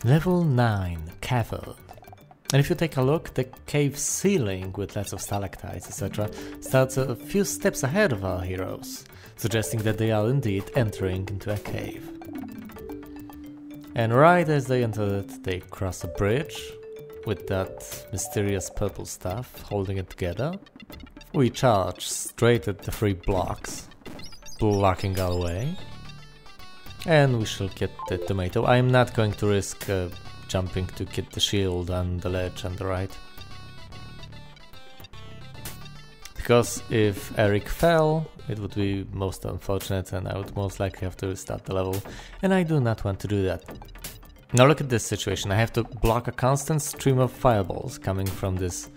Level 9, Cavern. And if you take a look, the cave ceiling with lots of stalactites, etc. starts a few steps ahead of our heroes, suggesting that they are indeed entering into a cave. And right as they enter it, they cross a bridge with that mysterious purple stuff holding it together. We charge straight at the 3 blocks, blocking our way. And we shall get the tomato. I'm not going to risk jumping to get the shield on the ledge on the right. Because if Eric fell, it would be most unfortunate and I would most likely have to restart the level. And I do not want to do that. Now look at this situation. I have to block a constant stream of fireballs coming from this,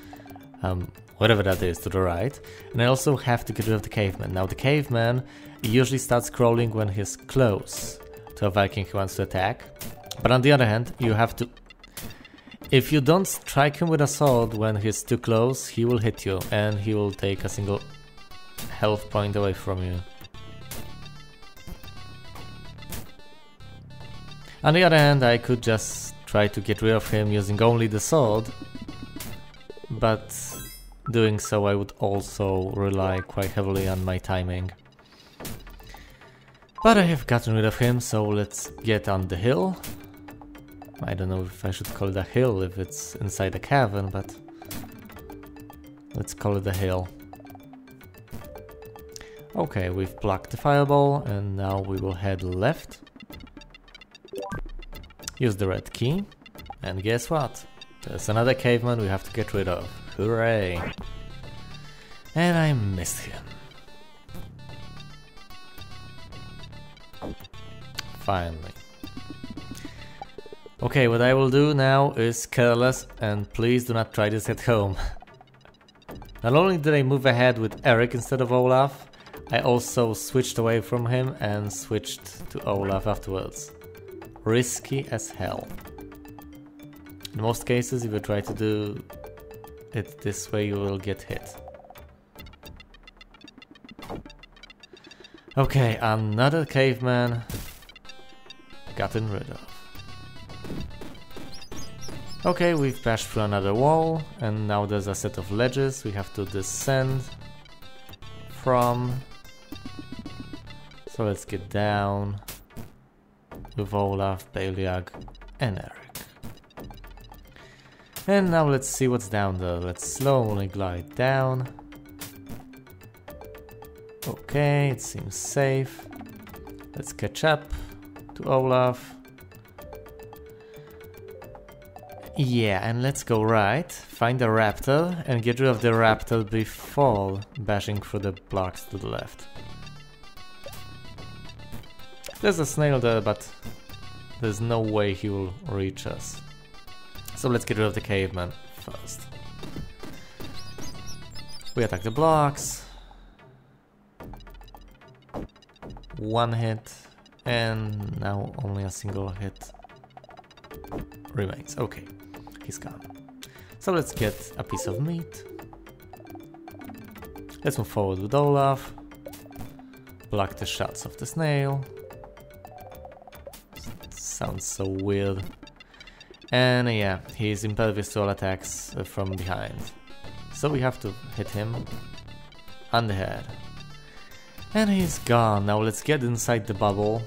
whatever that is, to the right. And I also have to get rid of the caveman. Now the caveman usually starts crawling when he's close to a Viking who wants to attack. But on the other hand, you have to... If you don't strike him with a sword when he's too close, he will hit you and he will take a single health point away from you. On the other hand, I could just try to get rid of him using only the sword, but doing so I would also rely quite heavily on my timing. But I have gotten rid of him, so let's get on the hill. I don't know if I should call it a hill if it's inside a cavern, but let's call it a hill. Okay, we've blocked the fireball and now we will head left. Use the red key, and guess what? There's another caveman we have to get rid of. Hooray! And I missed him. Finally. Okay, what I will do now is careless, and please do not try this at home. Not only did I move ahead with Eric instead of Olaf, I also switched away from him and switched to Olaf afterwards. Risky as hell. In most cases, if you try to do it this way, you will get hit. Okay, another caveman gotten rid of. Okay, we've bashed through another wall, and now there's a set of ledges we have to descend from. So let's get down with Olaf, Beliag, and Eric. And now let's see what's down there. Let's slowly glide down. Okay, it seems safe. Let's catch up to Olaf. Yeah, and let's go right, find a raptor, and get rid of the raptor before bashing through the blocks to the left. There's a snail there, but there's no way he will reach us. So let's get rid of the caveman first. We attack the blocks. One hit, and now only a single hit remains. Okay, he's gone. So let's get a piece of meat. Let's move forward with Olaf. Block the shots of the snail. Sounds so weird. And yeah, he's impervious to all attacks from behind. So we have to hit him on the head. And he's gone. Now let's get inside the bubble.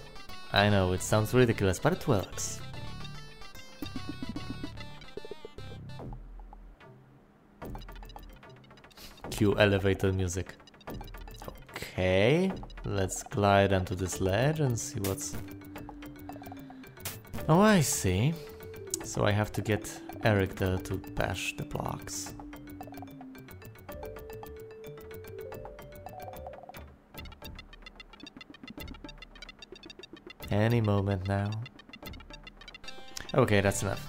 I know, it sounds ridiculous, but it works. Cue elevator music. Okay, let's glide onto this ledge and see what's... Oh, I see. So I have to get Eric there to bash the blocks. Any moment now. Okay, that's enough.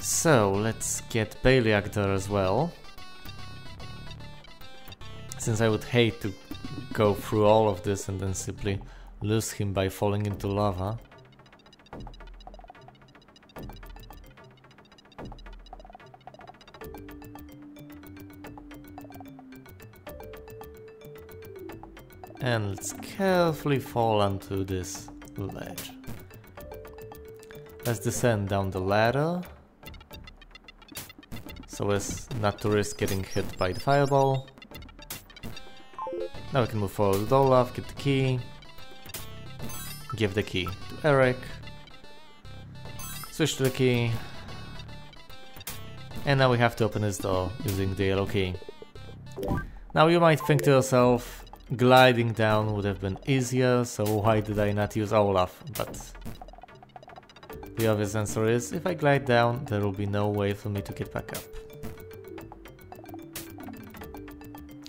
So, let's get Beliag there as well. Since I would hate to go through all of this and then simply lose him by falling into lava. And let's carefully fall onto this ledge. Let's descend down the ladder, so as not to risk getting hit by the fireball. Now we can move forward with Olaf, get the key, give the key to Eric, switch to the key, and now we have to open this door using the yellow key. Now you might think to yourself, gliding down would have been easier, so why did I not use Olaf? But the obvious answer is, if I glide down, there will be no way for me to get back up.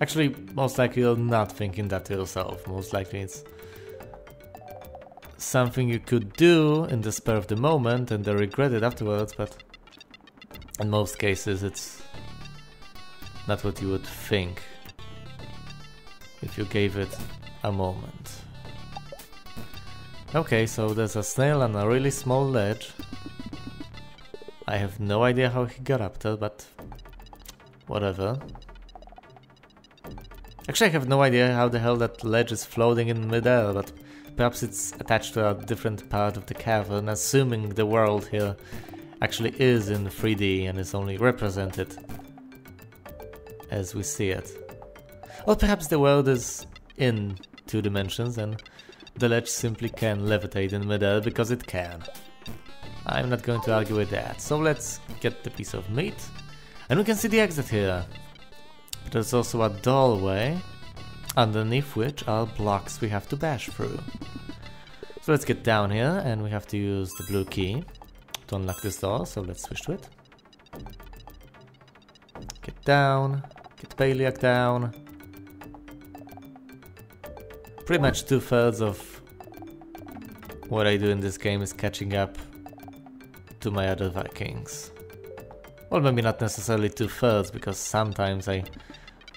Actually, most likely you're not thinking that to yourself. Most likely it's something you could do in the spur of the moment and then regret it afterwards, but in most cases it's not what you would think if you gave it a moment. Okay, so there's a snail on a really small ledge. I have no idea how he got up there, but whatever. Actually, I have no idea how the hell that ledge is floating in midair, but perhaps it's attached to a different part of the cavern, assuming the world here actually is in 3D and is only represented as we see it. Or perhaps the world is in 2 dimensions and the ledge simply can levitate in midair because it can. I'm not going to argue with that, so let's get the piece of meat. And we can see the exit here. But there's also a doorway, underneath which are blocks we have to bash through. So let's get down here, and we have to use the blue key to unlock this door, so let's switch to it. Get down, get Paliak down. Pretty much 2/3 of what I do in this game is catching up to my other Vikings. Well, maybe not necessarily 2/3, because sometimes I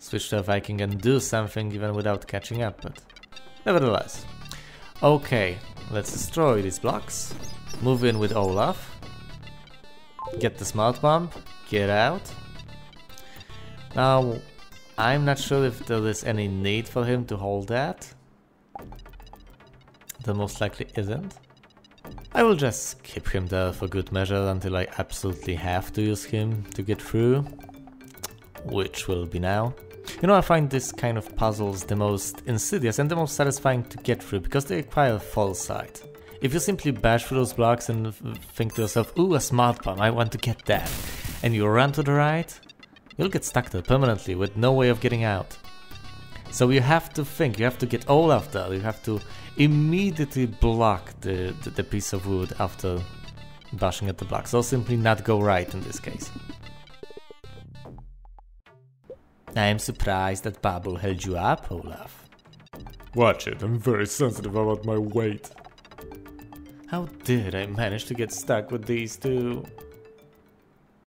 switch to a Viking and do something even without catching up, but nevertheless. Okay, let's destroy these blocks, move in with Olaf, get the smart bomb, get out. Now, I'm not sure if there is any need for him to hold that. There most likely isn't. I will just keep him there for good measure until I absolutely have to use him to get through, which will be now. You know, I find this kind of puzzles the most insidious and the most satisfying to get through because they require foresight. If you simply bash through those blocks and think to yourself, ooh, a smart bomb, I want to get that, and you run to the right, you'll get stuck there permanently with no way of getting out. So you have to think, you have to get Olaf there, you have to immediately block the piece of wood after bashing at the blocks, or simply not go right in this case. I am surprised that Babu held you up, Olaf. Watch it, I'm very sensitive about my weight. How did I manage to get stuck with these two?